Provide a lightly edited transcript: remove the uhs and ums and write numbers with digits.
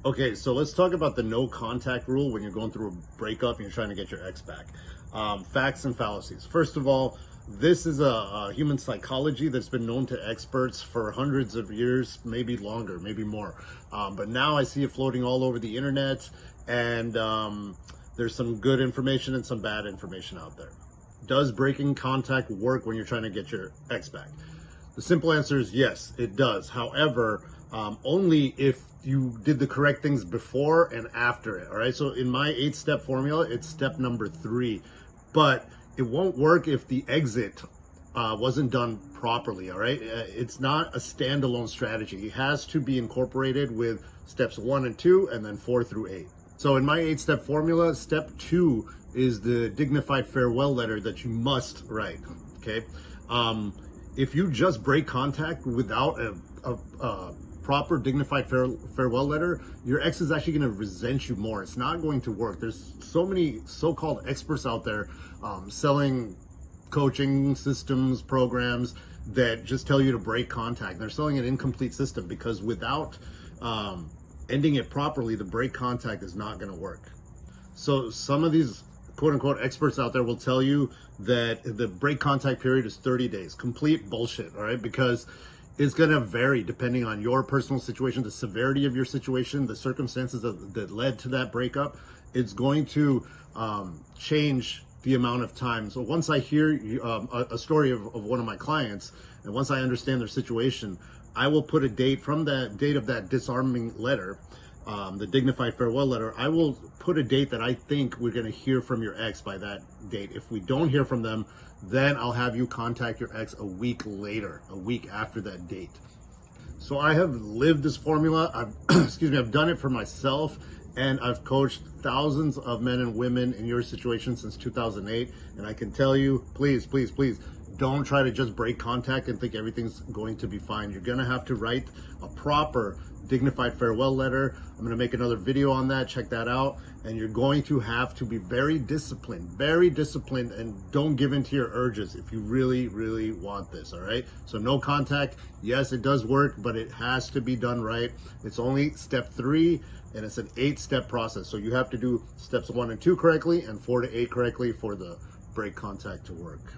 Okay, so let's talk about the no contact rule when you're going through a breakup and you're trying to get your ex back. Facts and fallacies. First of all, this is a human psychology that's been known to experts for hundreds of years, maybe longer, maybe more. But now I see it floating all over the internet, and there's some good information and some bad information out there. Does breaking contact work when you're trying to get your ex back? The simple answer is yes, it does. However, only if you did the correct things before and after it. All right. So in my 8-step formula, it's step number 3, but it won't work if the exit wasn't done properly. All right. It's not a standalone strategy. It has to be incorporated with steps 1 and 2, and then 4 through 8. So in my 8-step formula, step 2 is the dignified farewell letter that you must write. Okay. If you just break contact without a proper dignified farewell letter, your ex is actually going to resent you more. It's not going to work. There's so many so-called experts out there selling coaching systems, programs that just tell you to break contact. They're selling an incomplete system because without ending it properly, the break contact is not going to work. So some of these quote-unquote experts out there will tell you that the break contact period is 30 days. Complete bullshit, all right? Because it's going to vary depending on your personal situation, the severity of your situation, the circumstances that led to that breakup. It's going to change the amount of time. So once I hear a story of one of my clients, and once I understand their situation, I will put a date from that date of that disarming letter, the dignified farewell letter. I will put a date that I think we're going to hear from your ex by that date. If we don't hear from them, then I'll have you contact your ex a week later, a week after that date. So I have lived this formula. I've done it for myself, and I've coached thousands of men and women in your situation since 2008. And I can tell you, please, please, please, don't try to just break contact and think everything's going to be fine. You're going to have to write a proper dignified farewell letter. I'm going to make another video on that. Check that out. And you're going to have to be very disciplined, and don't give in to your urges if you really, really want this. All right. So no contact. Yes, it does work, but it has to be done right. It's only step 3, and it's an 8-step process. So you have to do steps 1 and 2 correctly and 4 to 8 correctly for the break contact to work.